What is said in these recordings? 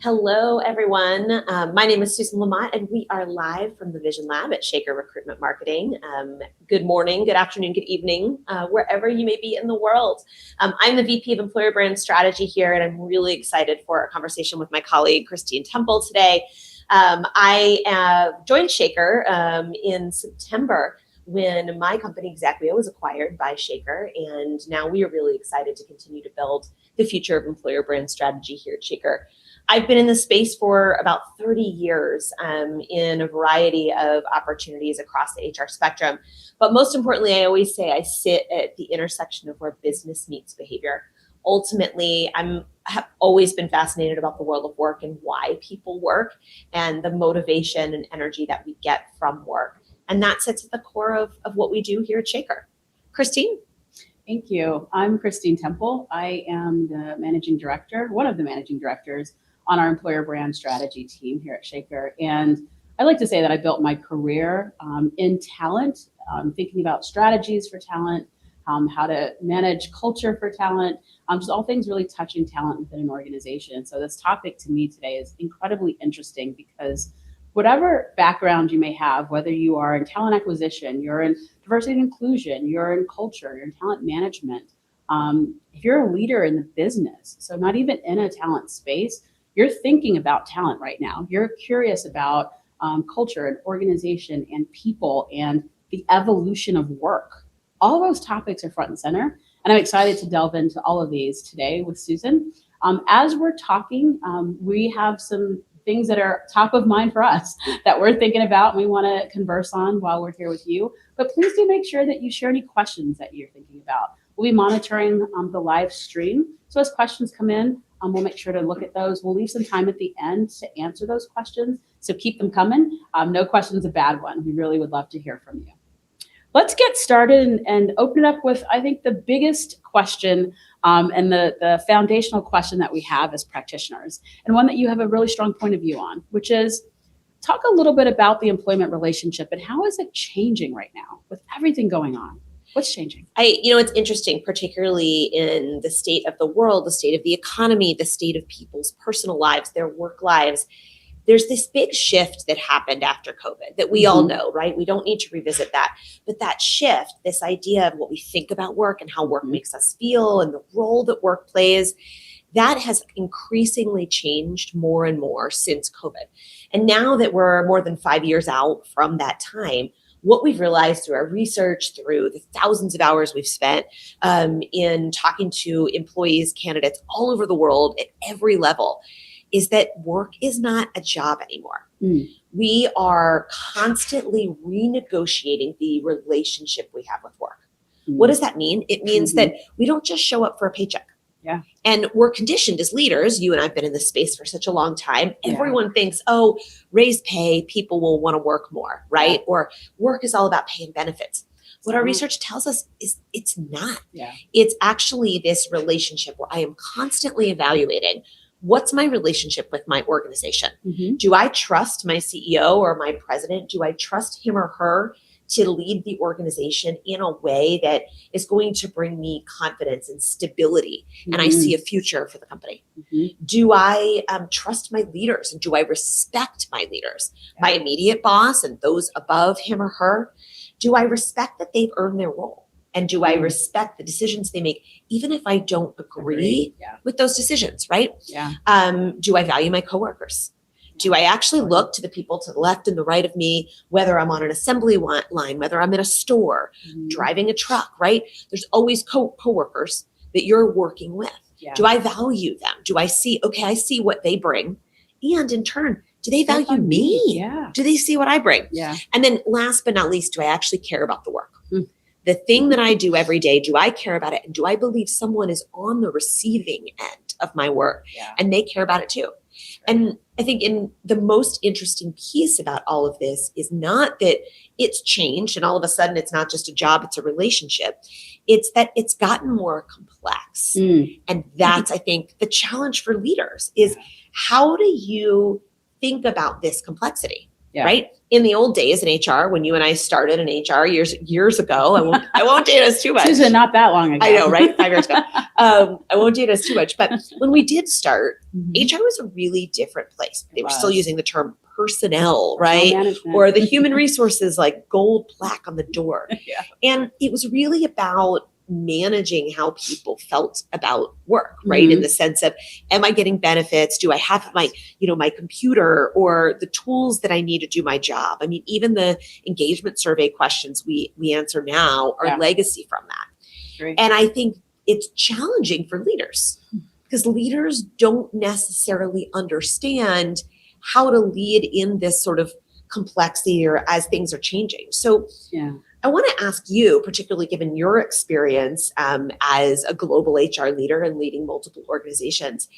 Hello, everyone. My name is Susan LaMotte, and we are live from the Vision Lab at Shaker Recruitment Marketing. Good morning, good afternoon, good evening, wherever you may be in the world. I'm the VP of Employer Brand Strategy here, and I'm really excited for a conversation with my colleague, Christine Temple, today. I joined Shaker in September when my company, Xacqueo, was acquired by Shaker, and now we are really excited to continue to build the future of employer brand strategy here at Shaker. I've been in this space for about 30 years in a variety of opportunities across the HR spectrum. But most importantly, I always say I sit at the intersection of where business meets behavior. Ultimately, have always been fascinated about the world of work and why people work and the motivation and energy that we get from work. And that sits at the core of what we do here at Shaker. Christine? Thank you. I'm Christine Temple. I am the managing director, one of the managing directors on our employer brand strategy team here at Shaker. And I like to say that I built my career in talent, thinking about strategies for talent, how to manage culture for talent, just all things really touching talent within an organization. So this topic to me today is incredibly interesting because whatever background you may have, whether you are in talent acquisition, you're in diversity and inclusion, you're in culture, you're in talent management, if you're a leader in the business, so not even in a talent space, you're thinking about talent right now. You're curious about culture and organization and people and the evolution of work. All of those topics are front and center. And I'm excited to delve into all of these today with Susan. As we're talking, we have some things that are top of mind for us that we're thinking about and we want to converse on while we're here with you. But please do make sure that you share any questions that you're thinking about. We'll be monitoring the live stream. So as questions come in, we'll make sure to look at those. We'll leave some time at the end to answer those questions. So keep them coming. No question's a bad one. We really would love to hear from you. Let's get started and open it up with, I think, the biggest question and the foundational question that we have as practitioners, and one that you have a really strong point of view on, which is talk a little bit about the employment relationship and how is it changing right now with everything going on? What's changing? It's interesting, particularly in the state of the world, the state of the economy, the state of people's personal lives, their work lives. There's this big shift that happened after COVID that we all know, right? We don't need to revisit that. But that shift, this idea of what we think about work and how work makes us feel and the role that work plays, that has increasingly changed more and more since COVID. And now that we're more than 5 years out from that time, what we've realized through our research, through the thousands of hours we've spent in talking to employees, candidates all over the world at every level, is that work is not a job anymore. We are constantly renegotiating the relationship we have with work. What does that mean? It means that we don't just show up for a paycheck. Yeah. And we're conditioned as leaders, you and I've been in this space for such a long time. Everyone thinks, oh, raise pay, people will want to work more, right? Or work is all about pay and benefits. What our research tells us is it's not. It's actually this relationship where I am constantly evaluating what's my relationship with my organization. Do I trust my CEO or my president? Do I trust him or her to lead the organization in a way that is going to bring me confidence and stability, and I see a future for the company? Do I trust my leaders, and do I respect my leaders, my immediate boss and those above him or her? Do I respect that they've earned their role? And do I respect the decisions they make, even if I don't agree with those decisions, right? Do I value my coworkers? Do I actually look to the people to the left and the right of me, whether I'm on an assembly line, whether I'm in a store, driving a truck, right? There's always coworkers that you're working with. Do I value them? Do I see, okay, I see what they bring. And in turn, do they value me? Do they see what I bring? And then last but not least, do I actually care about the work? The thing that I do every day, do I care about it? And do I believe someone is on the receiving end of my work and they care about it too? And I think in the most interesting piece about all of this is not that it's changed and all of a sudden it's not just a job, it's a relationship. It's that it's gotten more complex. And that's, I think, the challenge for leaders is how do you think about this complexity, right? in the old days in HR, when you and I started in HR years ago, I won't date us too much. Susan, not that long ago. I know, right? 5 years ago. I won't date us too much. But when we did start, HR was a really different place. They were still using the term personnel, right? Management. Or the human resources, like gold plaque on the door. Yeah. And it was really about managing how people felt about work, right? In the sense of, am I getting benefits? Do I have my computer or the tools that I need to do my job? I mean, even the engagement survey questions we answer now are legacy from that. Great. And I think it's challenging for leaders because leaders don't necessarily understand how to lead in this sort of complexity or as things are changing. So I want to ask you, particularly given your experience as a global HR leader and leading multiple organizations,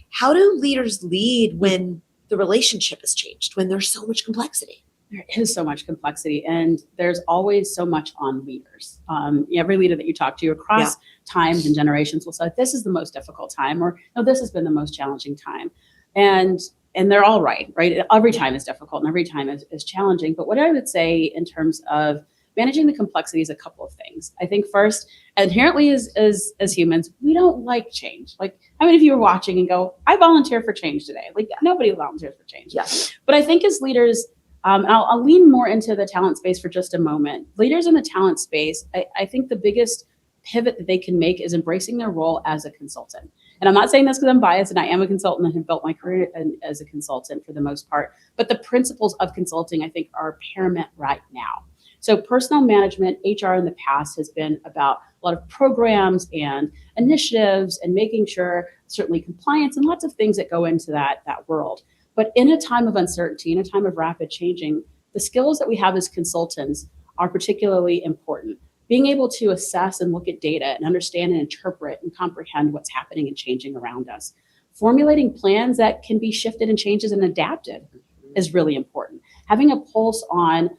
how do leaders lead when the relationship has changed, when there's so much complexity? There is so much complexity, and there's always so much on leaders. Every leader that you talk to across times and generations will say, this is the most difficult time, or no, this has been the most challenging time. And they're all right? Every time is difficult and every time is challenging. But what I would say in terms of managing the complexity is a couple of things. I think first, inherently as humans, we don't like change. Like, how many of you are watching and go, I volunteer for change today? Like, nobody volunteers for change. Yeah. But I think as leaders, and I'll lean more into the talent space for just a moment. Leaders in the talent space, I think the biggest pivot that they can make is embracing their role as a consultant. And I'm not saying this because I'm biased, and I am a consultant and have built my career as a consultant for the most part. But the principles of consulting, I think, are paramount right now. So personnel management, HR in the past has been about a lot of programs and initiatives and making sure, certainly compliance and lots of things that go into that world. But in a time of uncertainty, in a time of rapid changing, the skills that we have as consultants are particularly important. Being able to assess and look at data and understand and interpret and comprehend what's happening and changing around us. Formulating plans that can be shifted and changes and adapted is really important. Having a pulse on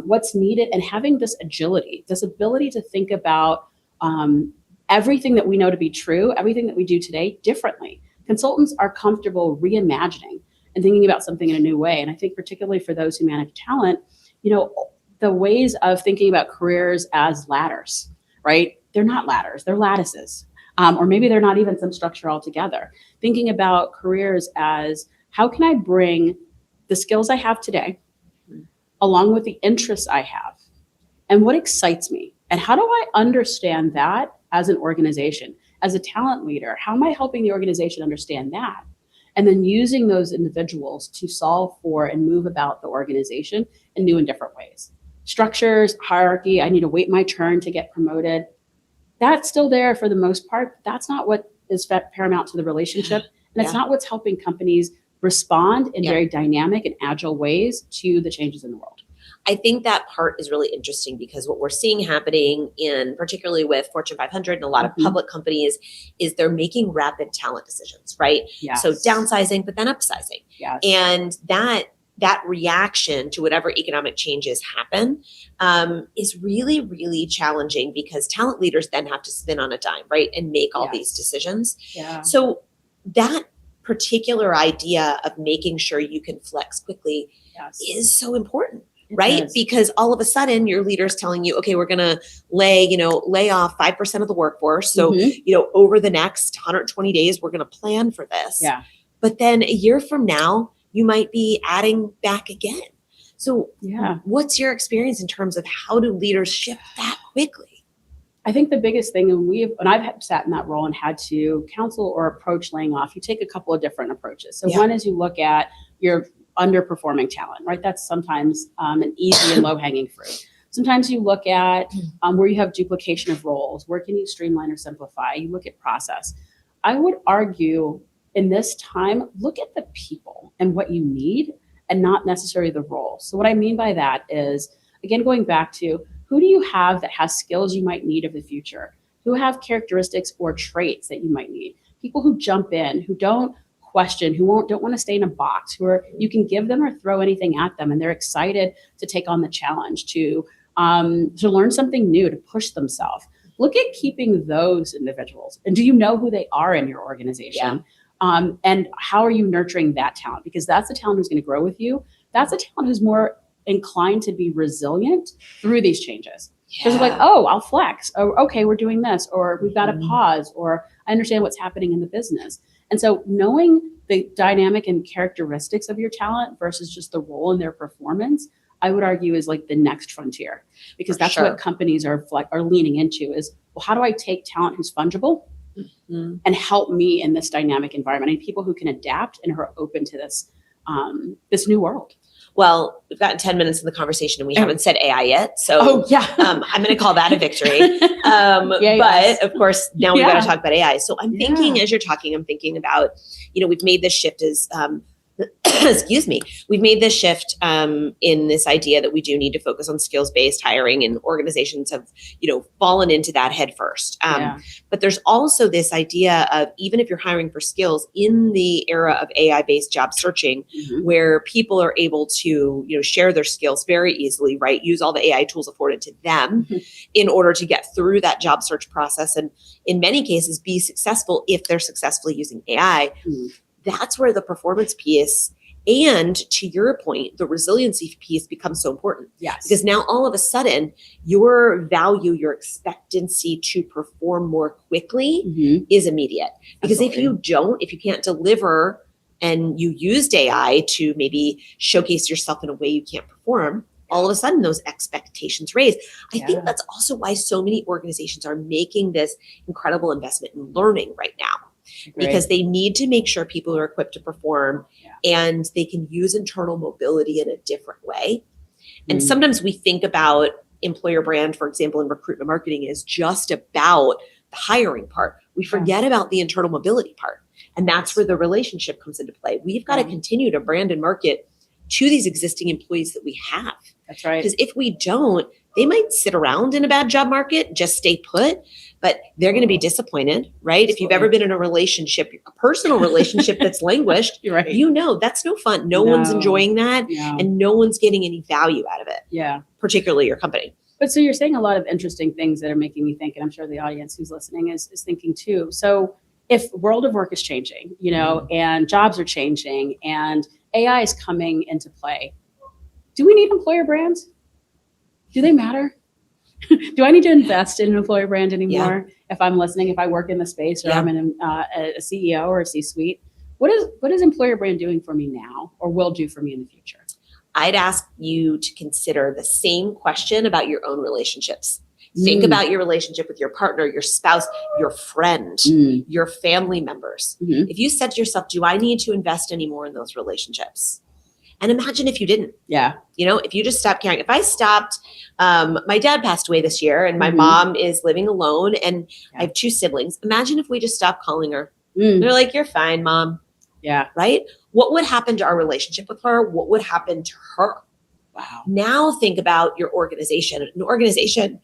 what's needed and having this agility, this ability to think about everything that we know to be true, everything that we do today differently. Consultants are comfortable reimagining and thinking about something in a new way. And I think particularly for those who manage talent, the ways of thinking about careers as ladders, right? They're not ladders, they're lattices. Or maybe they're not even some structure altogether. Thinking about careers as, how can I bring the skills I have today, along with the interests I have, and what excites me? And how do I understand that as an organization? As a talent leader, how am I helping the organization understand that? And then using those individuals to solve for and move about the organization in new and different ways. Structures, hierarchy, I need to wait my turn to get promoted. That's still there for the most part. That's not what is paramount to the relationship. And it's not what's helping companies respond in very dynamic and agile ways to the changes in the world. I think that part is really interesting because what we're seeing happening in particularly with Fortune 500 and a lot of public companies is they're making rapid talent decisions, right? Yes. So downsizing, but then upsizing. Yes. And that reaction to whatever economic changes happen is really, really challenging because talent leaders then have to spin on a dime, right? And make all these decisions. Yeah. So that particular idea of making sure you can flex quickly is so important. Right? Because all of a sudden your leader's telling you, okay, we're going to lay off 5% of the workforce. So, over the next 120 days, we're going to plan for this. Yeah. But then a year from now, you might be adding back again. So what's your experience in terms of how do leaders shift that quickly? I think the biggest thing, and I've sat in that role and had to counsel or approach laying off, you take a couple of different approaches. So one is you look at your underperforming talent, right? That's sometimes an easy and low-hanging fruit. Sometimes you look at where you have duplication of roles. Where can you streamline or simplify? You look at process. I would argue in this time, look at the people and what you need and not necessarily the role. So what I mean by that is, again, going back to who do you have that has skills you might need of the future? Who have characteristics or traits that you might need? People who jump in, who don't question, who don't want to stay in a box, you can give them or throw anything at them and they're excited to take on the challenge, to learn something new, to push themselves. Look at keeping those individuals. And do you know who they are in your organization? And how are you nurturing that talent? Because that's the talent who's going to grow with you. That's a talent who's more inclined to be resilient through these changes. Because Yeah. they're like, oh, I'll flex. Or, okay, we're doing this. Or we've got to Mhm. pause. Or I understand what's happening in the business. And so knowing the dynamic and characteristics of your talent versus just the role in their performance, I would argue is like the next frontier. Because For that's sure. what companies are leaning into is, well, how do I take talent who's fungible Mhm. and help me in this dynamic environment? I need people who can adapt and who are open to this new world. Well, we've gotten 10 minutes in the conversation and we haven't said AI yet. So yeah. I'm going to call that a victory. Yes. But of course, now we've got Yeah. to talk about AI. So I'm thinking, Yeah. as you're talking, I'm thinking about, we've made this shift as, excuse me, we've made this shift in this idea that we do need to focus on skills-based hiring, and organizations have, fallen into that head first. But there's also this idea of, even if you're hiring for skills in the era of AI-based job searching, where people are able to, share their skills very easily, right? Use all the AI tools afforded to them in order to get through that job search process. And in many cases, be successful if they're successfully using AI. That's where the performance piece and, to your point, the resiliency piece becomes so important. Yes. Because now all of a sudden, your value, your expectancy to perform more quickly is immediate. Because Absolutely. if you can't deliver and you used AI to maybe showcase yourself in a way you can't perform, all of a sudden those expectations raise. I think that's also why so many organizations are making this incredible investment in learning right now. Because they need to make sure people are equipped to perform and they can use internal mobility in a different way. And sometimes we think about employer brand, for example, in recruitment marketing, is just about the hiring part. We forget about the internal mobility part. And that's where the relationship comes into play. We've got to continue to brand and market to these existing employees that we have. That's right. Because if we don't, they might sit around in a bad job market, just stay put, but they're going to be disappointed, right? Absolutely. If you've ever been in a relationship, a personal relationship that's languished, that's no fun. No one's enjoying that, and no one's getting any value out of it. Yeah. Particularly your company. But so you're saying a lot of interesting things that are making me think, and I'm sure the audience who's listening is thinking too. So if world of work is changing, and jobs are changing and AI is coming into play, do we need employer brands? Do they matter? Do I need to invest in an employer brand anymore? If I'm listening, if I work in the space or I'm in a CEO or a C-suite, what is employer brand doing for me now or will do for me in the future? I'd ask you to consider the same question about your own relationships. Think about your relationship with your partner, your spouse, your friend, your family members. If you said to yourself, do I need to invest anymore in those relationships? And imagine if you didn't. If you just stopped caring. If I stopped, my dad passed away this year and my mom is living alone and I have 2 siblings. Imagine if we just stopped calling her. They're like, you're fine, Mom. Right? What would happen to our relationship with her? What would happen to her? Wow. Now think about your organization. An organization,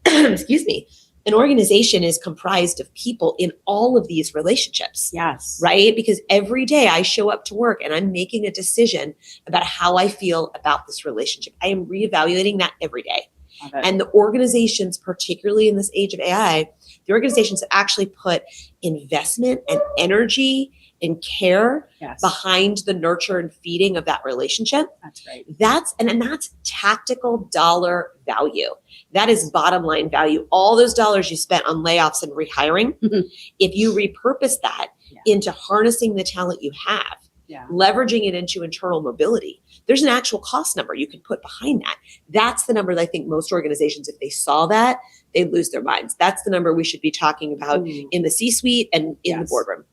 excuse me, an organization is comprised of people in all of these relationships. Yes. Right? Because every day I show up to work and I'm making a decision about how I feel about this relationship. I am reevaluating that every day. And the organizations, particularly in this age of AI, the organizations that actually put investment and energy and care behind the nurture and feeding of that relationship. That's right. That's tactical dollar value. That is bottom line value. All those dollars you spent on layoffs and rehiring, if you repurpose that into harnessing the talent you have, leveraging it into internal mobility, there's an actual cost number you can put behind that. That's the number that I think most organizations, if they saw that, they'd lose their minds. That's the number we should be talking about in the C-suite and in the boardroom.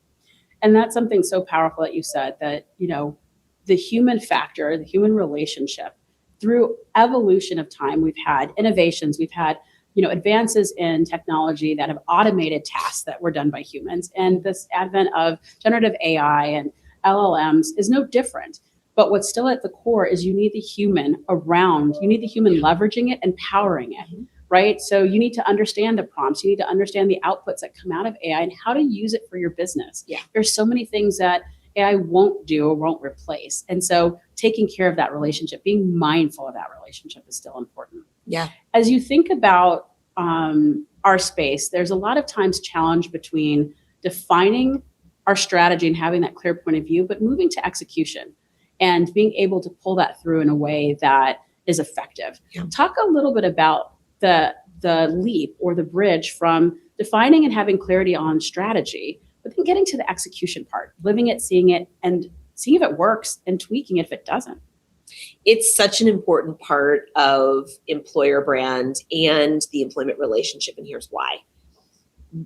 And that's something so powerful that you said, that, the human factor, the human relationship, through evolution of time, we've had innovations, we've had, advances in technology that have automated tasks that were done by humans. And this advent of generative AI and LLMs is no different. But what's still at the core is you need the human around, you need the human leveraging it and powering it. Right? So you need to understand the prompts. You need to understand the outputs that come out of AI and how to use it for your business. There's so many things that AI won't do or won't replace. And so taking care of that relationship, being mindful of that relationship is still important. As you think about our space, there's a lot of times challenge between defining our strategy and having that clear point of view, but moving to execution. and being able to pull that through in a way that is effective. Yeah. Talk a little bit about the leap or the bridge from defining and having clarity on strategy, but then getting to the execution part, living it, seeing it, and seeing if it works and tweaking it if it doesn't. It's such an important part of employer brand and the employment relationship, and here's why.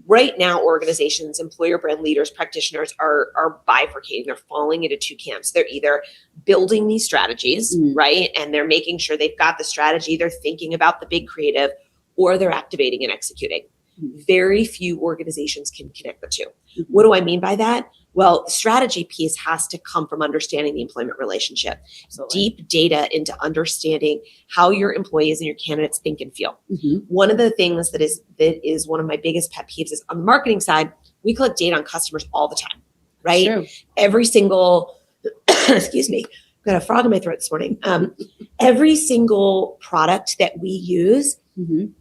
Right now, organizations, employer brand leaders, practitioners are bifurcating. They're falling into two camps. They're either building these strategies, right? And they're making sure they've got the strategy, they're thinking about the big creative, or they're activating and executing. Very few organizations can connect the two. What do I mean by that? Well, the strategy piece has to come from understanding the employment relationship. Absolutely. Deep data into understanding how your employees and your candidates think and feel. One of the things that is one of my biggest pet peeves is on the marketing side, we collect data on customers all the time, right? True. Every single, excuse me, got a frog in my throat this morning. Every single product that we use,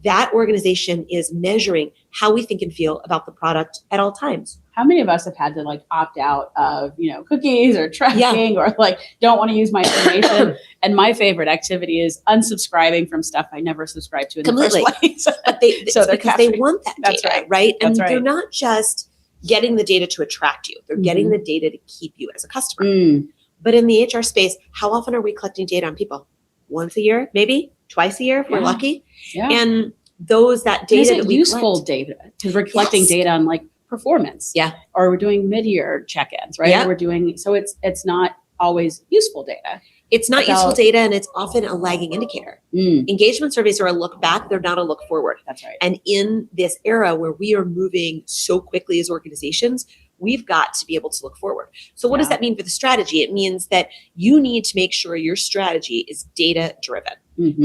that organization is measuring how we think and feel about the product at all times. How many of us have had to like opt out of, cookies or tracking or like don't want to use my information? And my favorite activity is unsubscribing from stuff I never subscribed to in the first place. But because they want that That's data, right. right? And That's right. they're not just getting the data to attract you. They're getting the data to keep you as a customer. But in the HR space, how often are we collecting data on people? Once a year, maybe twice a year if we're lucky. Yeah. And that data is it that we useful collect, data? Because we're collecting data on like performance. Yeah. Or we're doing mid-year check-ins, right? Yeah. Or we're doing, so it's not always useful data. It's not useful data, and it's often a lagging indicator. Engagement surveys are a look back, they're not a look forward. That's right. And in this era where we are moving so quickly as organizations, we've got to be able to look forward. So what does that mean for the strategy? It means that you need to make sure your strategy is data driven.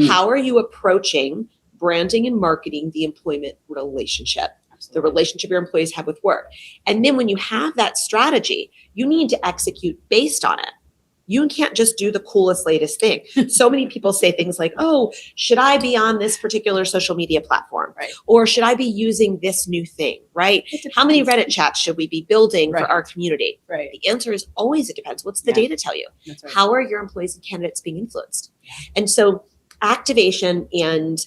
How are you approaching branding and marketing the employment relationship? The relationship your employees have with work. And then when you have that strategy, you need to execute based on it. You can't just do the coolest, latest thing. So many people say things like, oh, should I be on this particular social media platform? Right. Or should I be using this new thing, right? How many Reddit chats should we be building for our community? Right. The answer is always it depends. What's the data tell you? That's right. How are your employees and candidates being influenced? And so activation and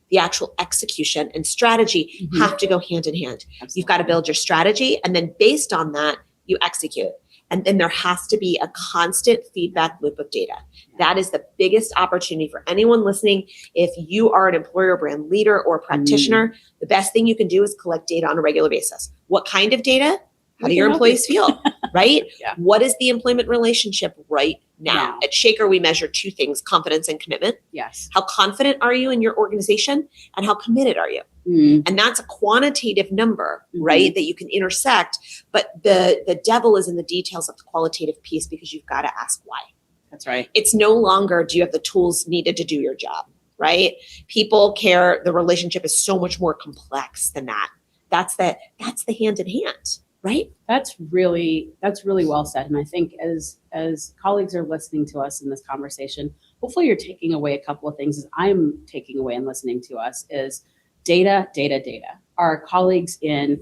the actual execution and strategy have to go hand in hand. Absolutely. You've got to build your strategy, and then based on that, you execute. And then there has to be a constant feedback loop of data. That is the biggest opportunity for anyone listening. If you are an employer brand leader or practitioner, the best thing you can do is collect data on a regular basis. What kind of data? How do your employees feel, right? What is the employment relationship right now? At Shaker, we measure two things: confidence and commitment. Yes. How confident are you in your organization, and how committed are you? And that's a quantitative number, right, that you can intersect. But the devil is in the details of the qualitative piece, because you've got to ask why. That's right. It's no longer, do you have the tools needed to do your job, right? People care. The relationship is so much more complex than that. That's the hand in hand, right? That's really well said. And I think as colleagues are listening to us in this conversation, hopefully you're taking away a couple of things. As I'm taking away and listening to us is data. Our colleagues in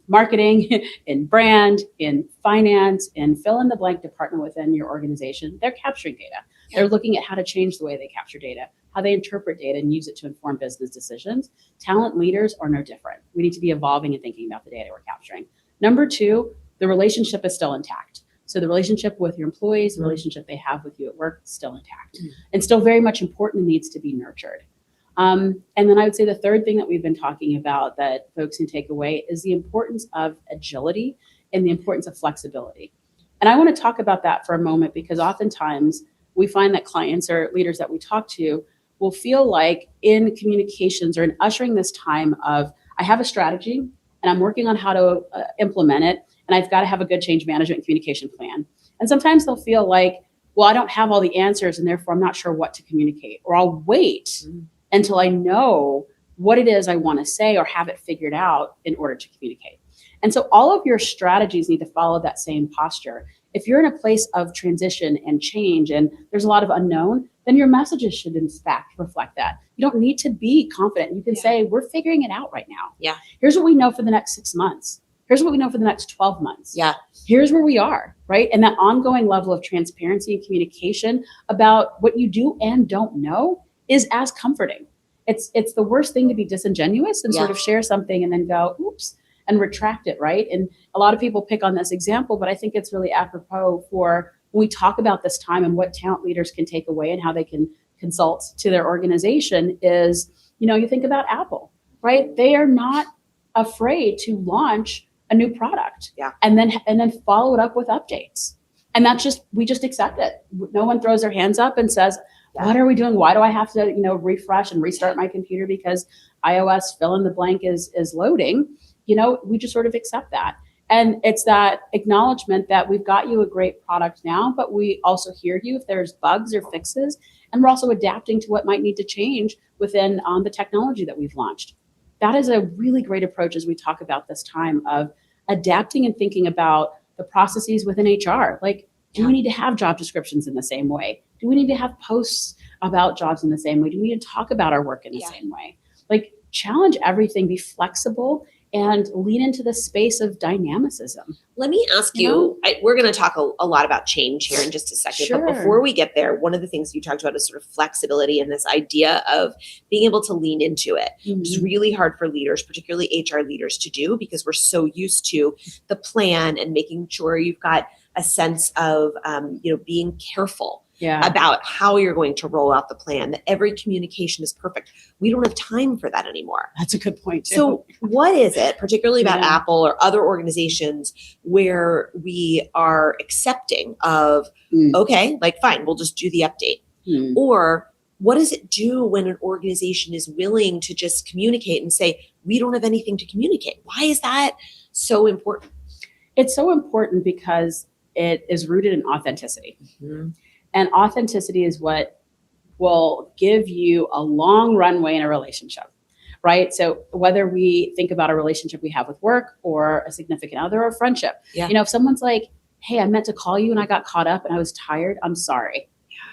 marketing, in brand, in finance, in fill in the blank department within your organization, they're capturing data. They're looking at how to change the way they capture data, how they interpret data and use it to inform business decisions. Talent leaders are no different. We need to be evolving and thinking about the data we're capturing. Number two, the relationship is still intact. So the relationship with your employees, the relationship they have with you at work, is still intact and still very much important and needs to be nurtured. And then I would say the third thing that we've been talking about that folks can take away is the importance of agility and the importance of flexibility. And I want to talk about that for a moment, because oftentimes we find that clients or leaders that we talk to will feel like in communications or in ushering this time of, I have a strategy and I'm working on how to implement it, and I've got to have a good change management and communication plan. And sometimes they'll feel like, well, I don't have all the answers and therefore I'm not sure what to communicate, or I'll wait until I know what it is I want to say or have it figured out in order to communicate. And so all of your strategies need to follow that same posture. If you're in a place of transition and change and there's a lot of unknown, then your messages should in fact reflect that. You don't need to be confident. You can say, we're figuring it out right now. Yeah. Here's what we know for the next 6 months. Here's what we know for the next 12 months. Yeah. Here's where we are, right? And that ongoing level of transparency and communication about what you do and don't know is as comforting. It's the worst thing to be disingenuous and sort of share something and then go, oops, and retract it, right? And a lot of people pick on this example, but I think it's really apropos for when we talk about this time and what talent leaders can take away and how they can consult to their organization is, you think about Apple, right? They are not afraid to launch a new product and then follow it up with updates. And we just accept it. No one throws their hands up and says, what are we doing? Why do I have to, refresh and restart my computer because iOS fill in the blank is loading? We just sort of accept that. And it's that acknowledgement that we've got you a great product now, but we also hear you if there's bugs or fixes. And we're also adapting to what might need to change within the technology that we've launched. That is a really great approach as we talk about this time of adapting and thinking about the processes within HR. Like, do we need to have job descriptions in the same way? Do we need to have posts about jobs in the same way? Do we need to talk about our work in the same way? Like, challenge everything, be flexible, and lean into the space of dynamicism. Let me ask you, we're going to talk a lot about change here in just a second. Sure. But before we get there, one of the things you talked about is sort of flexibility and this idea of being able to lean into it, which is really hard for leaders, particularly HR leaders, to do because we're so used to the plan and making sure you've got a sense of, being careful about how you're going to roll out the plan, that every communication is perfect. We don't have time for that anymore. That's a good point too. So what is it, particularly about Apple or other organizations, where we are accepting of, okay, like fine, we'll just do the update. Or what does it do when an organization is willing to just communicate and say, we don't have anything to communicate? Why is that so important? It's so important because it is rooted in authenticity. And authenticity is what will give you a long runway in a relationship, right? So whether we think about a relationship we have with work or a significant other or friendship, if someone's like, hey, I meant to call you and I got caught up and I was tired, I'm sorry.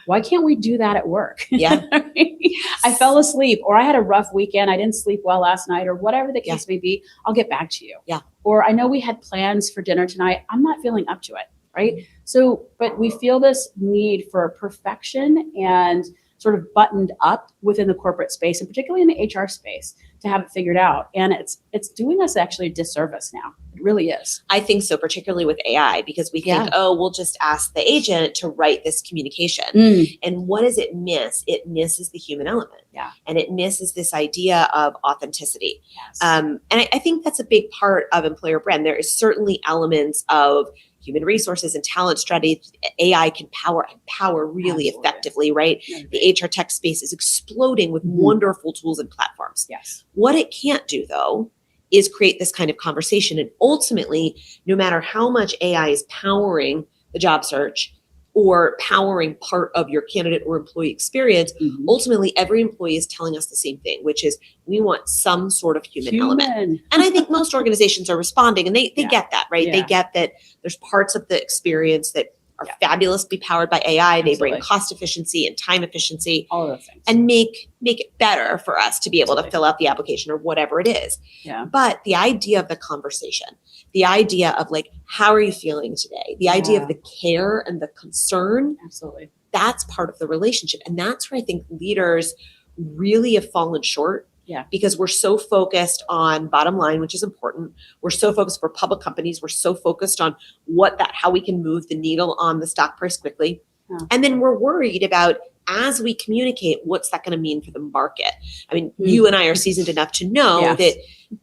Why can't we do that at work? I fell asleep, or I had a rough weekend. I didn't sleep well last night, or whatever the case may be. I'll get back to you. Or I know we had plans for dinner tonight. I'm not feeling up to it. Right. So, but we feel this need for perfection and sort of buttoned up within the corporate space, and particularly in the HR space, to have it figured out. And it's doing us actually a disservice now. It really is. I think so, particularly with AI, because we think, we'll just ask the agent to write this communication. And what does it miss? It misses the human element. And it misses this idea of authenticity. And I think that's a big part of employer brand. There is certainly elements of human resources and talent strategy AI can power really effectively, right? The HR tech space is exploding with wonderful tools and platforms. What it can't do, though, is create this kind of conversation. And ultimately, no matter how much AI is powering the job search or powering part of your candidate or employee experience, ultimately every employee is telling us the same thing, which is we want some sort of human element. And I think most organizations are responding, and they get that, right? They get that there's parts of the experience that are fabulously powered by AI. They bring cost efficiency and time efficiency, all of those things, and make it better for us to be able to fill out the application or whatever it is. But the idea of the conversation, the idea of like, how are you feeling today? The idea of the care and the concern, that's part of the relationship. And that's where I think leaders really have fallen short. Because we're so focused on bottom line, which is important. We're so focused for public companies. We're so focused on how we can move the needle on the stock price quickly. And then we're worried about, as we communicate, what's that going to mean for the market? I mean, you and I are seasoned enough to know that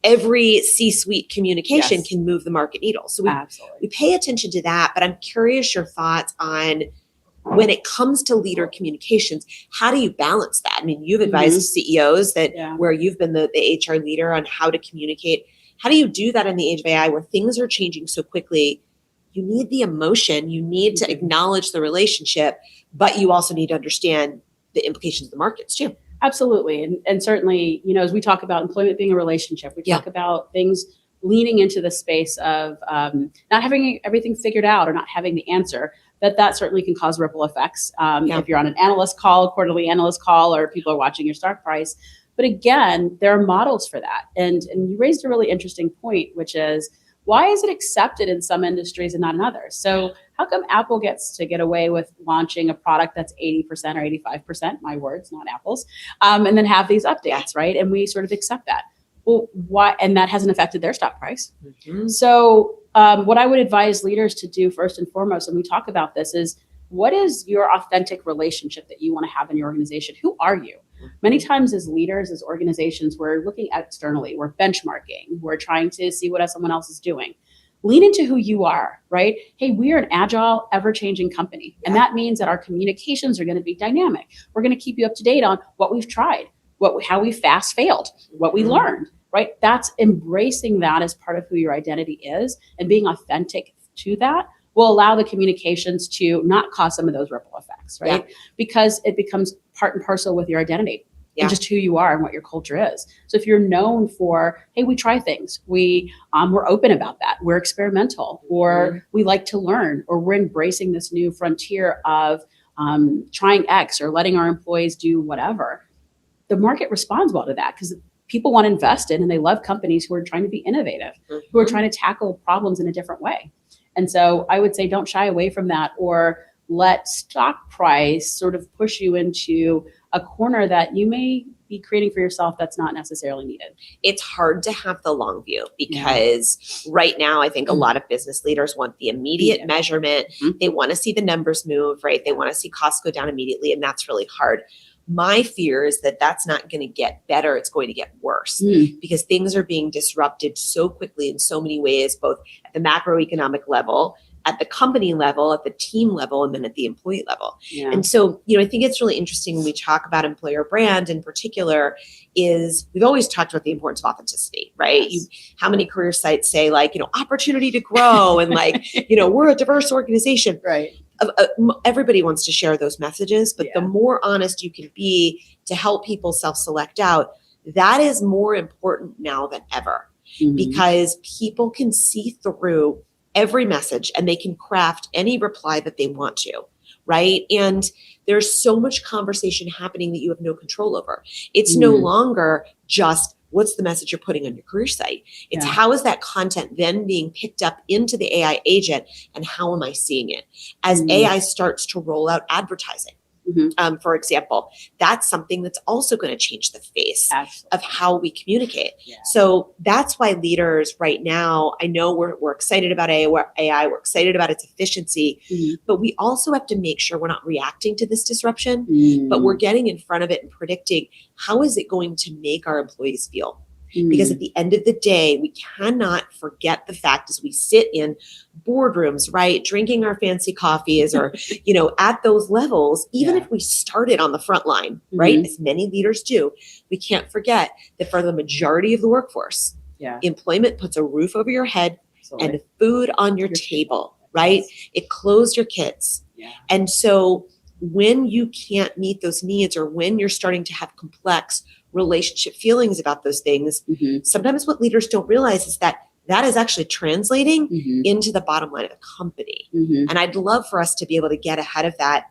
every C-suite communication can move the market needle. So we pay attention to that, but I'm curious your thoughts on, when it comes to leader communications, how do you balance that? I mean, you've advised CEOs that where you've been the HR leader on how to communicate. How do you do that in the age of AI where things are changing so quickly? You need the emotion, you need to acknowledge the relationship, but you also need to understand the implications of the markets too. Absolutely. And certainly, as we talk about employment being a relationship, we talk about things leaning into the space of not having everything figured out or not having the answer. That certainly can cause ripple effects if you're on an analyst call, quarterly analyst call, or people are watching your stock price. But again, there are models for that. And you raised a really interesting point, which is why is it accepted in some industries and not in others? So how come Apple gets to get away with launching a product that's 80% or 85%, my words, not Apple's, and then have these updates, right? And we sort of accept that. Well, why? And that hasn't affected their stock price. Mhm. So what I would advise leaders to do first and foremost, and we talk about this, is what is your authentic relationship that you want to have in your organization? Who are you? Many times as leaders, as organizations, we're looking externally, we're benchmarking, we're trying to see what someone else is doing. Lean into who you are, right? Hey, we are an agile, ever-changing company. And that means that our communications are going to be dynamic. We're going to keep you up to date on what we've tried, how we fast failed, what we learned, right? That's embracing that as part of who your identity is, and being authentic to that will allow the communications to not cause some of those ripple effects, right? Because it becomes part and parcel with your identity and just who you are and what your culture is. So if you're known for, hey, we try things, we're open about that, we're experimental, or we like to learn, or we're embracing this new frontier of trying X or letting our employees do whatever, the market responds well to that because people want to invest in, and they love companies who are trying to be innovative, who are trying to tackle problems in a different way. And so I would say don't shy away from that, or let stock price sort of push you into a corner that you may be creating for yourself that's not necessarily needed. It's hard to have the long view because right now I think a lot of business leaders want the immediate measurement. They want to see the numbers move, right? They want to see costs go down immediately, and that's really hard. My fear is that that's not going to get better. It's going to get worse because things are being disrupted so quickly in so many ways, both at the macroeconomic level, at the company level, at the team level, and then at the employee level. And so, I think it's really interesting when we talk about employer brand in particular is we've always talked about the importance of authenticity, right? How many career sites say opportunity to grow and we're a diverse organization. Right. Everybody wants to share those messages, but the more honest you can be to help people self-select out, that is more important now than ever because people can see through every message and they can craft any reply that they want to, right? And there's so much conversation happening that you have no control over. It's no longer just what's the message you're putting on your career site. It's how is that content then being picked up into the AI agent, and how am I seeing it? As AI starts to roll out advertising, for example, that's something that's also going to change the face of how we communicate. So that's why leaders right now, I know we're excited about AI, we're excited about its efficiency, but we also have to make sure we're not reacting to this disruption, but we're getting in front of it and predicting how is it going to make our employees feel. Because at the end of the day, we cannot forget the fact as we sit in boardrooms, right, drinking our fancy coffees or, at those levels, even if we started on the front line, right, as many leaders do, we can't forget that for the majority of the workforce, employment puts a roof over your head and food on your table, right? It clothes your kids. And so when you can't meet those needs, or when you're starting to have complex relationship feelings about those things, sometimes what leaders don't realize is that is actually translating into the bottom line of the company. And I'd love for us to be able to get ahead of that.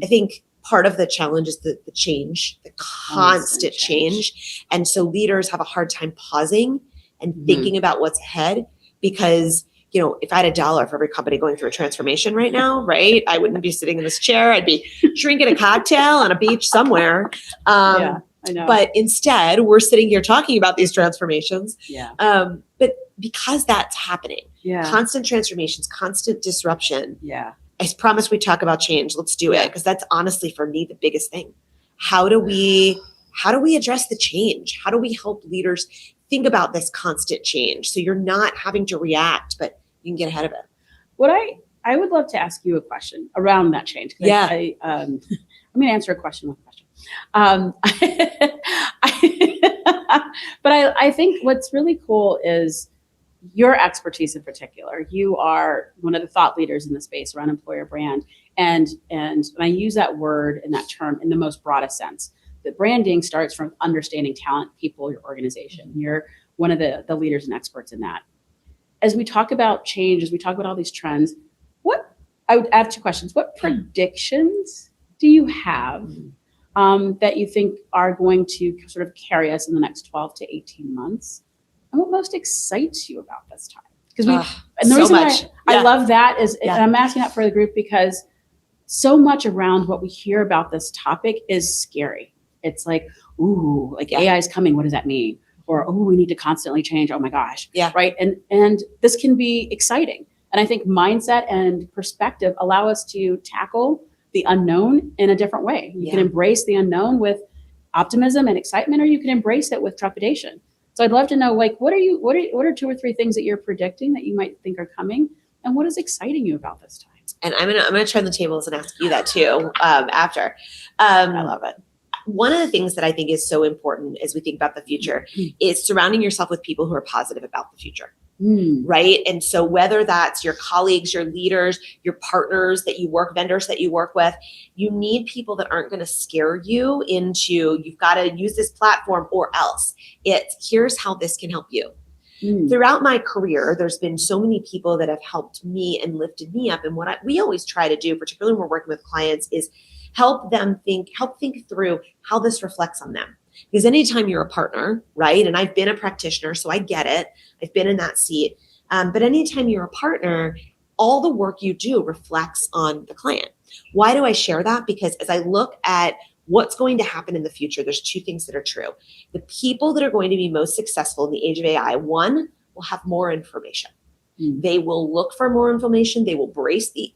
I think part of the challenge is the change, the constant change. And so leaders have a hard time pausing and thinking about what's ahead because if I had $1 for every company going through a transformation right now, right, I wouldn't be sitting in this chair. I'd be drinking a cocktail on a beach somewhere. I know. But instead, we're sitting here talking about these transformations. But because that's happening, constant transformations, constant disruption. I promise we talk about change. Let's do it, because that's honestly for me the biggest thing. How do we address the change? How do we help leaders think about this constant change so you're not having to react, but you can get ahead of it? What I would love to ask you a question around that change. I'm going to answer a question with a question. But I think what's really cool is your expertise in particular. You are one of the thought leaders in the space around employer brand. And I use that word and that term in the most broadest sense. That branding starts from understanding talent, people, your organization. You're one of the leaders and experts in that. As we talk about change, as we talk about all these trends, I would have two questions. What predictions do you have that you think are going to sort of carry us in the next 12 to 18 months? And what most excites you about this time? Because we, and the so reason much. I love that is, Yeah. and I'm asking that for the group because so much around what we hear about this topic is scary. It's like, ooh, like Yeah. AI is coming. What does that mean? Or, oh, we need to constantly change. Oh my gosh. Yeah. Right. And this can be exciting. And I think mindset and perspective allow us to tackle the unknown in a different way. You can embrace the unknown with optimism and excitement, or you can embrace it with trepidation. So I'd love to know, like, what are 2 or 3 things that you're predicting that you might think are coming, and what is exciting you about this time? And I'm gonna turn the tables and ask you that too after. I love it. One of the things that I think is so important as we think about the future is surrounding yourself with people who are positive about the future. Right. And so whether that's your colleagues, your leaders, your partners that you work, vendors that you work with, you need people that aren't going to scare you into, you've got to use this platform or else. It's here's how this can help you. Throughout my career, there's been so many people that have helped me and lifted me up. And what we always try to do, particularly when we're working with clients, is help think through how this reflects on them. Because anytime you're a partner, right? And I've been a practitioner, so I get it. I've been in that seat. But anytime you're a partner, all the work you do reflects on the client. Why do I share that? Because as I look at what's going to happen in the future, there's 2 things that are true. The people that are going to be most successful in the age of AI, one, will have more information. They will look for more information. They will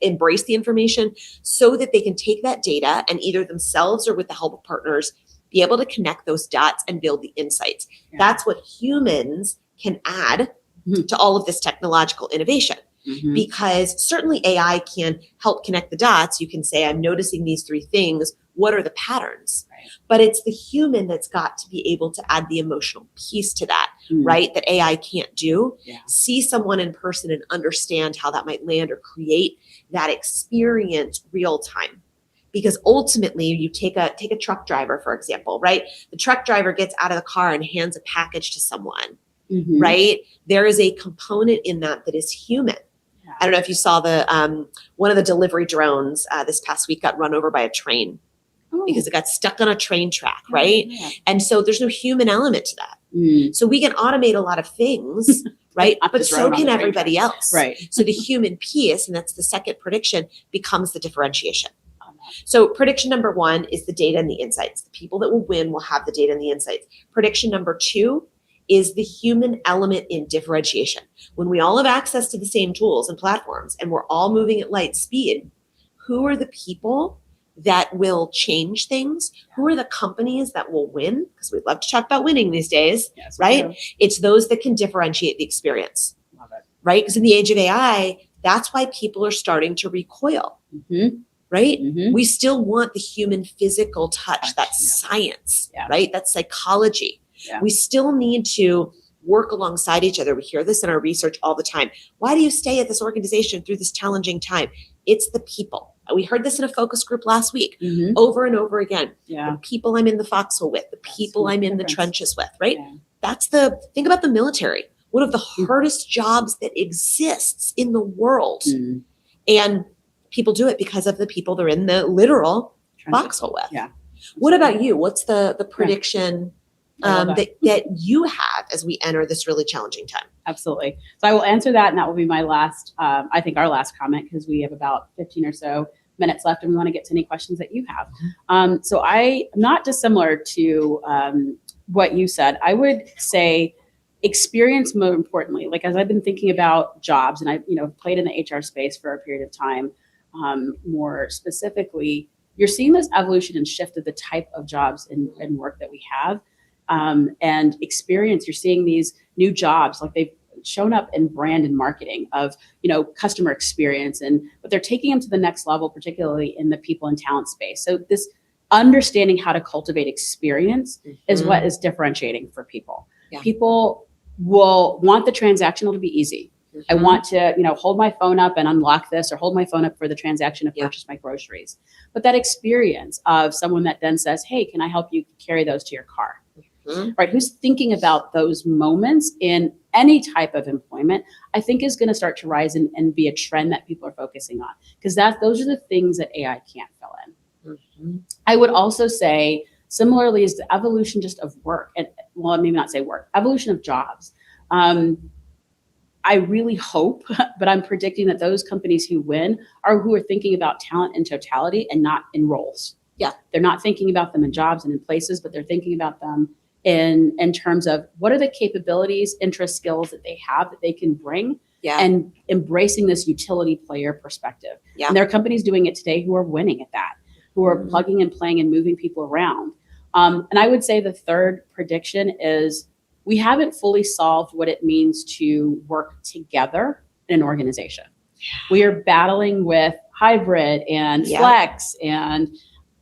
embrace the information so that they can take that data and either themselves or with the help of partners be able to connect those dots and build the insights. Yeah. That's what humans can add to all of this technological innovation. Because certainly AI can help connect the dots. You can say, I'm noticing these 3 things. What are the patterns? Right. But it's the human that's got to be able to add the emotional piece to that, right? That AI can't do. Yeah. See someone in person and understand how that might land or create that experience real time. Because ultimately you take a truck driver, for example, right? The truck driver gets out of the car and hands a package to someone, right? There is a component in that is human. Yeah. I don't know if you saw the one of the delivery drones this past week got run over by a train because it got stuck on a train track, right? Yeah. And so there's no human element to that. So we can automate a lot of things, right? But so can everybody else. Right. So the human piece, and that's the second prediction, becomes the differentiation. So prediction number 1 is the data and the insights. The people that will win will have the data and the insights. Prediction number 2 is the human element in differentiation. When we all have access to the same tools and platforms and we're all moving at light speed, who are the people that will change things? Who are the companies that will win? Because we love to talk about winning these days, yes, right? It's those that can differentiate the experience, love it. Right? Because in the age of AI, that's why people are starting to recoil. Right? We still want the human physical touch. That's science, right? That's psychology. Yeah. We still need to work alongside each other. We hear this in our research all the time. Why do you stay at this organization through this challenging time? It's the people. We heard this in a focus group last week over and over again. Yeah. The people I'm in the foxhole with, the people I'm in the trenches with, right? Yeah. Think about the military. One of the hardest jobs that exists in the world. And people do it because of the people they're in the literal foxhole with. Yeah. What about you? What's the prediction that you have as we enter this really challenging time? Absolutely. So I will answer that, and that will be my last, I think our last comment, because we have about 15 or so minutes left, and we want to get to any questions that you have. So I'm not dissimilar to what you said. I would say experience more importantly. Like as I've been thinking about jobs, and I've played in the HR space for a period of time. More specifically, you're seeing this evolution and shift of the type of jobs and work that we have, and experience. You're seeing these new jobs, like they've shown up in brand and marketing of customer experience, but they're taking them to the next level, particularly in the people and talent space. So this understanding how to cultivate experience is what is differentiating for people. Yeah. People will want the transactional to be easy. I want to, hold my phone up and unlock this, or hold my phone up for the transaction to purchase my groceries. But that experience of someone that then says, hey, can I help you carry those to your car? Right? Who's thinking about those moments in any type of employment, I think is going to start to rise and be a trend that people are focusing on, because those are the things that AI can't fill in. I would also say, similarly, is the evolution just of work, and well, maybe not say work, evolution of jobs. I really hope, but I'm predicting that those companies who win are who are thinking about talent in totality and not in roles. Yeah. They're not thinking about them in jobs and in places, but they're thinking about them in terms of what are the capabilities, interests, skills that they have that they can bring, and embracing this utility player perspective. Yeah. And there are companies doing it today who are winning at that, who are plugging and playing and moving people around. And I would say the third prediction is we haven't fully solved what it means to work together in an organization. We are battling with hybrid and flex and,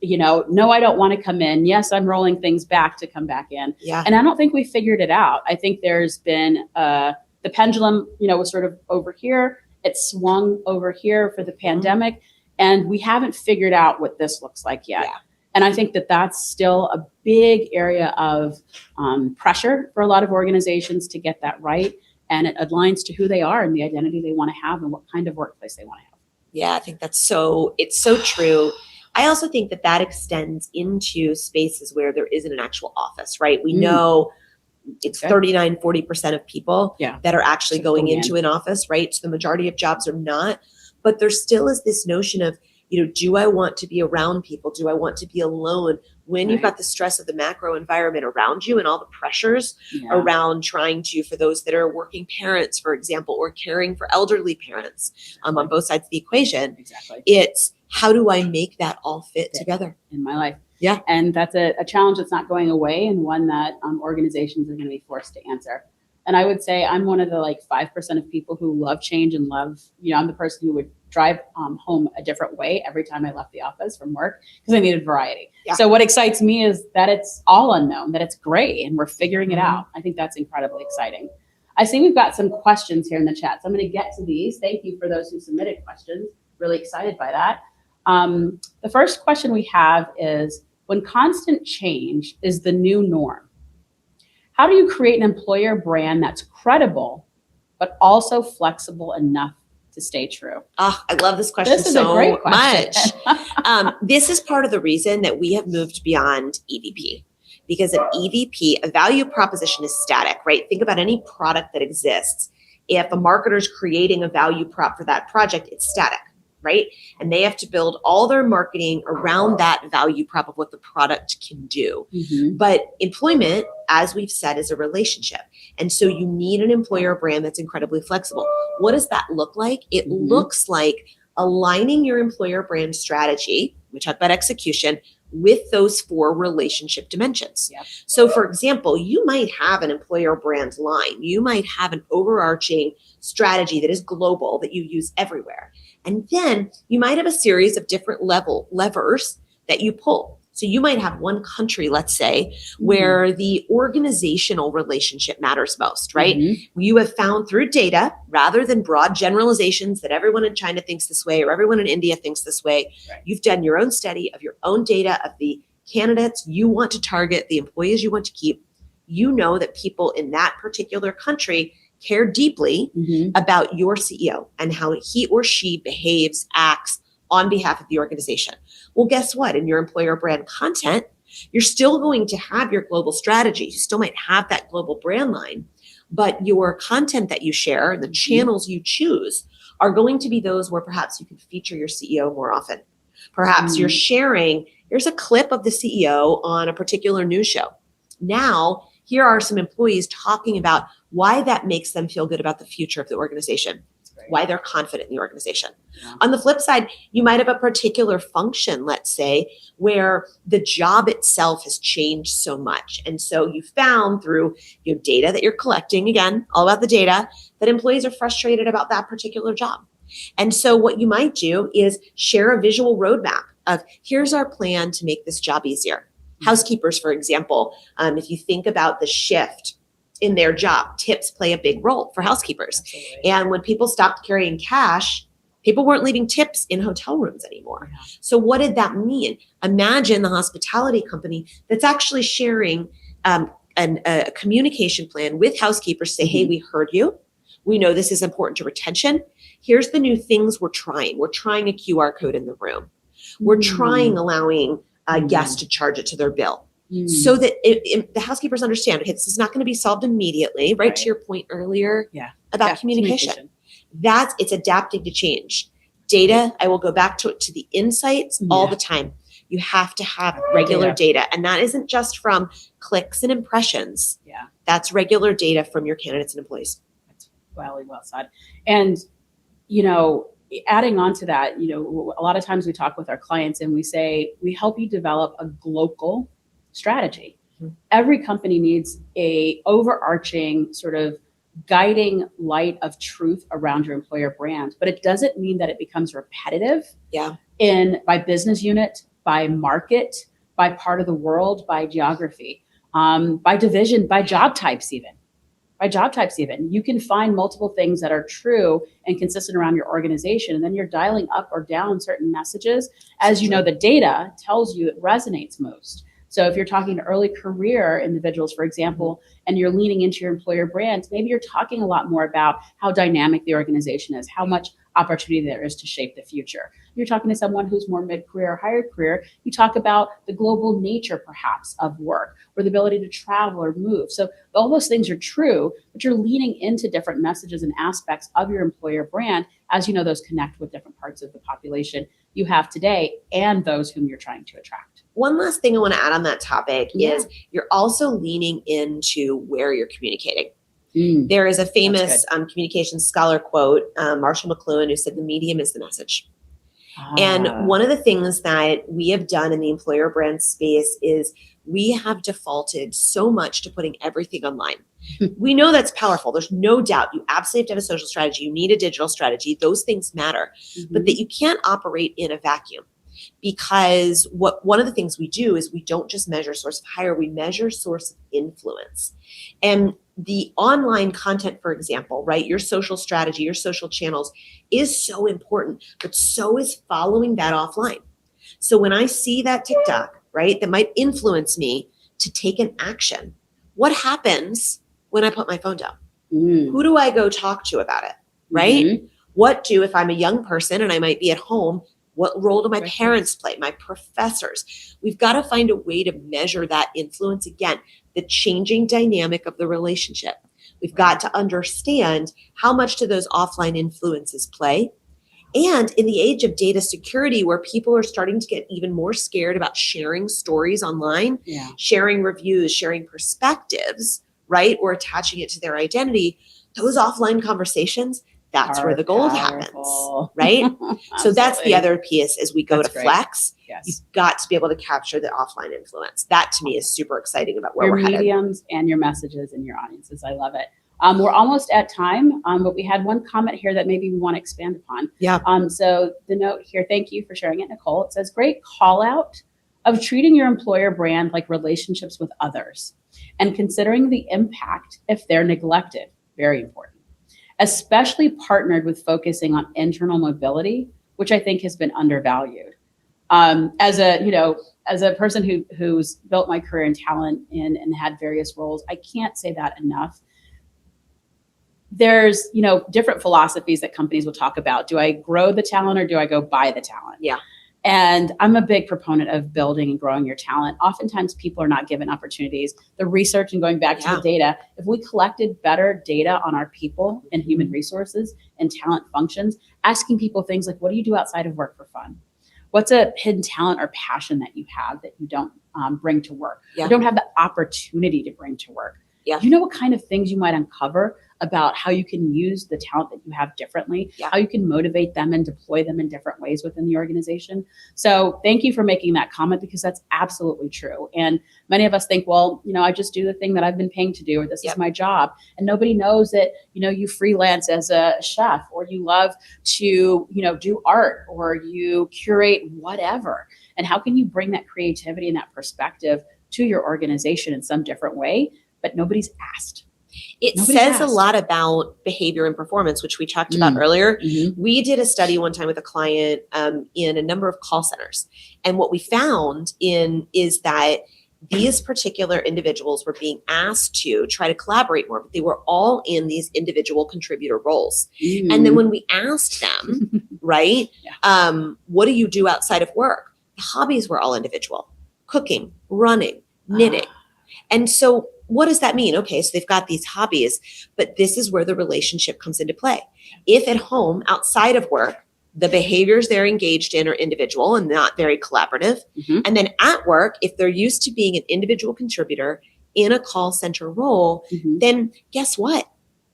no, I don't want to come in. Yes, I'm rolling things back to come back in. Yeah. And I don't think we figured it out. I think there's been the pendulum, was sort of over here. It swung over here for the pandemic, and we haven't figured out what this looks like yet. Yeah. And I think that that's still a big area of pressure for a lot of organizations to get that right. And it aligns to who they are and the identity they want to have and what kind of workplace they want to have. Yeah, I think it's so true. I also think that extends into spaces where there isn't an actual office, right? We know it's 39-40% of people that are actually going into an office, right? So the majority of jobs are not, but there still is this notion of, do I want to be around people? Do I want to be alone? When you've got the stress of the macro environment around you and all the pressures around trying to, for those that are working parents, for example, or caring for elderly parents on both sides of the equation, it's how do I make that all fit together in my life? Yeah. And that's a challenge that's not going away and one that organizations are going to be forced to answer. And I would say I'm one of the 5% of people who love change and love, I'm the person who would drive home a different way every time I left the office from work because I needed variety. Yeah. So what excites me is that it's all unknown, that it's gray and we're figuring it out. I think that's incredibly exciting. I see we've got some questions here in the chat. So I'm going to get to these. Thank you for those who submitted questions. Really excited by that. The first question we have is, when constant change is the new norm, how do you create an employer brand that's credible, but also flexible enough to stay true? Oh, I love this question so much. This is part of the reason that we have moved beyond EVP, because an EVP, a value proposition, is static, right? Think about any product that exists. If a marketer's creating a value prop for that project, it's static, right? And they have to build all their marketing around that value prop of what the product can do. But employment, as we've said, is a relationship. And so you need an employer brand that's incredibly flexible. What does that look like? It looks like aligning your employer brand strategy, we talk about execution, with those 4 relationship dimensions. So for example, you might have an employer brand line. You might have an overarching strategy that is global that you use everywhere. And then you might have a series of different levers that you pull. So you might have one country, let's say, where the organizational relationship matters most, right? You have found through data, rather than broad generalizations that everyone in China thinks this way or everyone in India thinks this way, you've done your own study of your own data of the candidates you want to target, the employees you want to keep. You know that people in that particular country care deeply about your CEO and how he or she behaves, acts on behalf of the organization. Well, guess what? In your employer brand content, you're still going to have your global strategy. You still might have that global brand line, but your content that you share and the channels you choose are going to be those where perhaps you can feature your CEO more often. Perhaps you're sharing, here's a clip of the CEO on a particular news show. Now, here are some employees talking about why that makes them feel good about the future of the organization, why they're confident in the organization. On the flip side, you might have a particular function, let's say, where the job itself has changed so much. And so you found through your data that you're collecting, again, all about the data, that employees are frustrated about that particular job. And so what you might do is share a visual roadmap of, here's our plan to make this job easier. Housekeepers, for example, if you think about the shift in their job, tips play a big role for housekeepers. Absolutely. And when people stopped carrying cash, people weren't leaving tips in hotel rooms anymore. So what did that mean? Imagine the hospitality company that's actually sharing a communication plan with housekeepers, say, hey, we heard you. We know this is important to retention. Here's the new things we're trying. We're trying a QR code in the room. We're trying allowing guests to charge it to their bill. so that the housekeepers understand, okay, this is not going to be solved immediately, right? To your point earlier about communication. It's adapting to change. Data, I will go back to the insights all the time. You have to have regular data. And that isn't just from clicks and impressions. That's regular data from your candidates and employees. That's well said. And, adding on to that, a lot of times we talk with our clients and we say, we help you develop a global strategy. Every company needs a overarching sort of guiding light of truth around your employer brand, but it doesn't mean that it becomes repetitive by business unit, by market, by part of the world, by geography, by division, by job types even. You can find multiple things that are true and consistent around your organization, and then you're dialing up or down certain messages as the data tells you it resonates most. So if you're talking to early career individuals, for example, and you're leaning into your employer brand, maybe you're talking a lot more about how dynamic the organization is, how much opportunity there is to shape the future. You're talking to someone who's more mid-career or higher career, you talk about the global nature perhaps of work or the ability to travel or move. So all those things are true, but you're leaning into different messages and aspects of your employer brand as those connect with different parts of the population you have today and those whom you're trying to attract. One last thing I want to add on that topic is you're also leaning into where you're communicating. There is a famous communications scholar quote, Marshall McLuhan, who said the medium is the message. And one of the things that we have done in the employer brand space is we have defaulted so much to putting everything online. We know that's powerful. There's no doubt. You absolutely have to have a social strategy. You need a digital strategy. Those things matter, but that you can't operate in a vacuum. Because one of the things we do is we don't just measure source of hire, we measure source of influence. And the online content, for example, right, your social strategy, your social channels is so important, but so is following that offline. So when I see that TikTok, right, that might influence me to take an action, what happens when I put my phone down? Who do I go talk to about it, right? What do, if I'm a young person and I might be at home, what role do my parents play, my professors? We've got to find a way to measure that influence. Again, the changing dynamic of the relationship. We've got to understand how much do those offline influences play. And in the age of data security, where people are starting to get even more scared about sharing stories online, sharing reviews, sharing perspectives, right, or attaching it to their identity, those offline conversations, that's where the gold happens, right? So that's the other piece as we go to flex. You've got to be able to capture the offline influence. That to me is super exciting about where we're headed. Your mediums and your messages and your audiences. I love it. We're almost at time, but we had one comment here that maybe we want to expand upon. So the note here, thank you for sharing it, Nicole. It says, great call out of treating your employer brand like relationships with others and considering the impact if they're neglected. Very important. Especially partnered with focusing on internal mobility, which I think has been undervalued. As a person who's built my career in talent and had various roles, I can't say that enough. There's, different philosophies that companies will talk about. Do I grow the talent or do I go buy the talent? And I'm a big proponent of building and growing your talent. Oftentimes people are not given opportunities. The research and going back to the data, if we collected better data on our people and human resources and talent functions, asking people things like, what do you do outside of work for fun? What's a hidden talent or passion that you have that you don't bring to work? Or don't have the opportunity to bring to work? Do you know what kind of things you might uncover about how you can use the talent that you have differently, how you can motivate them and deploy them in different ways within the organization? So thank you for making that comment, because that's absolutely true. And many of us think, well, I just do the thing that I've been paying to do, or this is my job. And nobody knows that, you freelance as a chef, or you love to, do art, or you curate whatever. And how can you bring that creativity and that perspective to your organization in some different way? But nobody's asked. Nobody's says asked. A lot about behavior and performance, which we talked about earlier. We did a study one time with a client in a number of call centers. And what we found is that these particular individuals were being asked to try to collaborate more, but they were all in these individual contributor roles. And then when we asked them, right, what do you do outside of work? The hobbies were all individual. Cooking, running, knitting. And so what does that mean? Okay, so they've got these hobbies, but this is where the relationship comes into play. If at home, outside of work, the behaviors they're engaged in are individual and not very collaborative. Mhm. And then at work, if they're used to being an individual contributor in a call center role, Mhm. then guess what?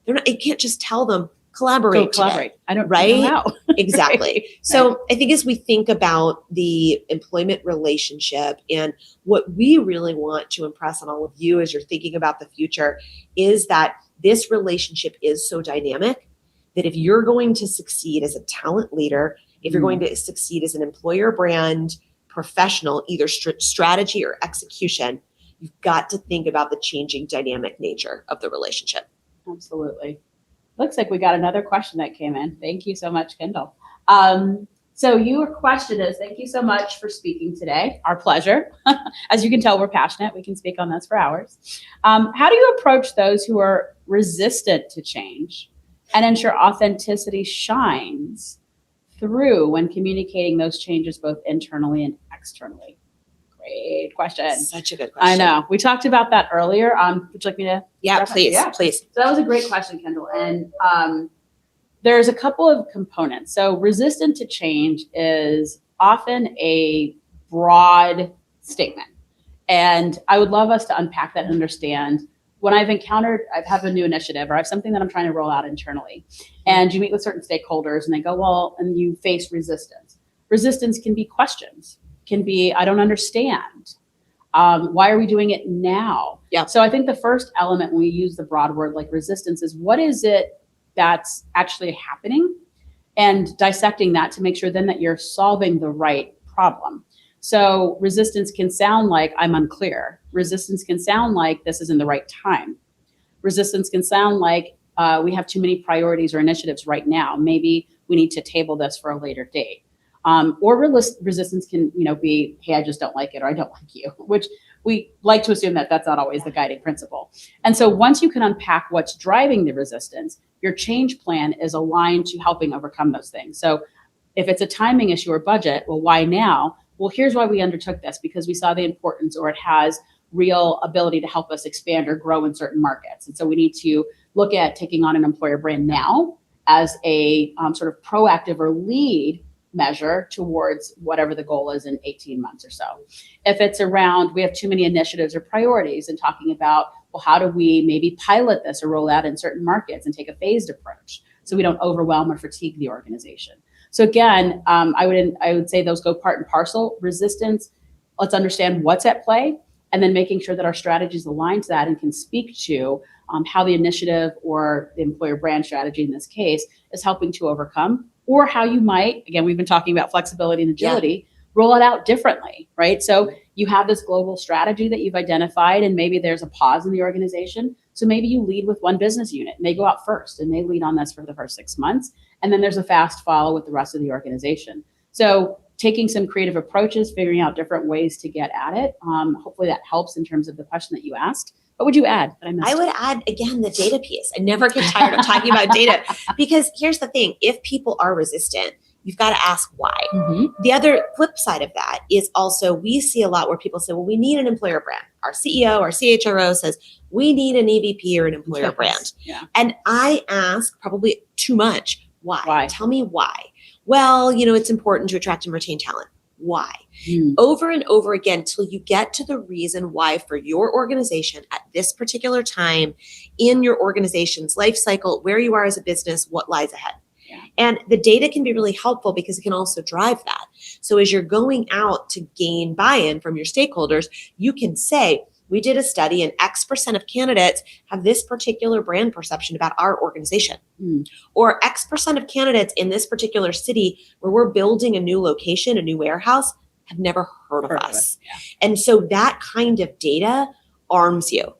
You can't just tell them Go collaborate. collaborate. I don't Right? know how. Exactly. So I think as we think about the employment relationship and what we really want to impress on all of you as you're thinking about the future is that this relationship is so dynamic that if you're going to succeed as a talent leader, if you're going to succeed as an employer brand professional, either strategy or execution, you've got to think about the changing dynamic nature of the relationship. Absolutely. Looks like we got another question that came in. Thank you so much, Kendall. So your question is, thank you so much for speaking today. Our pleasure. As you can tell, we're passionate. We can speak on this for hours. How do you approach those who are resistant to change and ensure authenticity shines through when communicating those changes both internally and externally? Great question. Such a good question. I know. We talked about that earlier. Would you like me to? Yeah, please, Yeah. please. So that was a great question, Kendall. And there's a couple of components. So resistant to change is often a broad statement. And I would love us to unpack that and understand when I have a new initiative or I have something that I'm trying to roll out internally. And you meet with certain stakeholders and they go, well, and you face resistance. Resistance can be questions, can be, I don't understand. Why are we doing it now? Yeah. So I think the first element when we use the broad word like resistance is what is it that's actually happening and dissecting that to make sure then that you're solving the right problem. So resistance can sound like I'm unclear. Resistance can sound like this isn't the right time. Resistance can sound like we have too many priorities or initiatives right now. Maybe we need to table this for a later date. Or resistance can, be, hey, I just don't like it, or I don't like you, which we like to assume that that's not always the guiding principle. And so once you can unpack what's driving the resistance, your change plan is aligned to helping overcome those things. So if it's a timing issue or budget, well, why now? Well, here's why we undertook this, because we saw the importance or it has real ability to help us expand or grow in certain markets. And so we need to look at taking on an employer brand now as a sort of proactive or lead measure towards whatever the goal is in 18 months or so. If it's around, we have too many initiatives or priorities and talking about, well, how do we maybe pilot this or roll out in certain markets and take a phased approach so we don't overwhelm or fatigue the organization. So again, I would say those go part and parcel. Resistance, let's understand what's at play, and then making sure that our strategies align to that and can speak to how the initiative or the employer brand strategy in this case is helping to overcome, or how you might, again, we've been talking about flexibility and agility, roll it out differently, right? So you have this global strategy that you've identified, and maybe there's a pause in the organization. So maybe you lead with one business unit and they go out first and they lead on this for the first 6 months. And then there's a fast follow with the rest of the organization. So taking some creative approaches, figuring out different ways to get at it. Hopefully that helps in terms of the question that you asked. What would you add that I missed? I would add, again, the data piece. I never get tired of talking about data because here's the thing. If people are resistant, you've got to ask why. Mm-hmm. The other flip side of that is also we see a lot where people say, well, we need an employer brand. Our CEO, our CHRO says, we need an EVP or an employer brand. Yeah. And I ask probably too much, why? Why? Tell me why. Well, it's important to attract and retain talent. Why? Mm. Over and over again till you get to the reason why for your organization at this particular time in your organization's life cycle, where you are as a business, what lies ahead. Yeah. And the data can be really helpful because it can also drive that. So as you're going out to gain buy-in from your stakeholders, you can say, we did a study and X% of candidates have this particular brand perception about our organization. Mm. Or X% of candidates in this particular city where we're building a new location, a new warehouse, have never heard of us. Yeah. And so that kind of data arms you.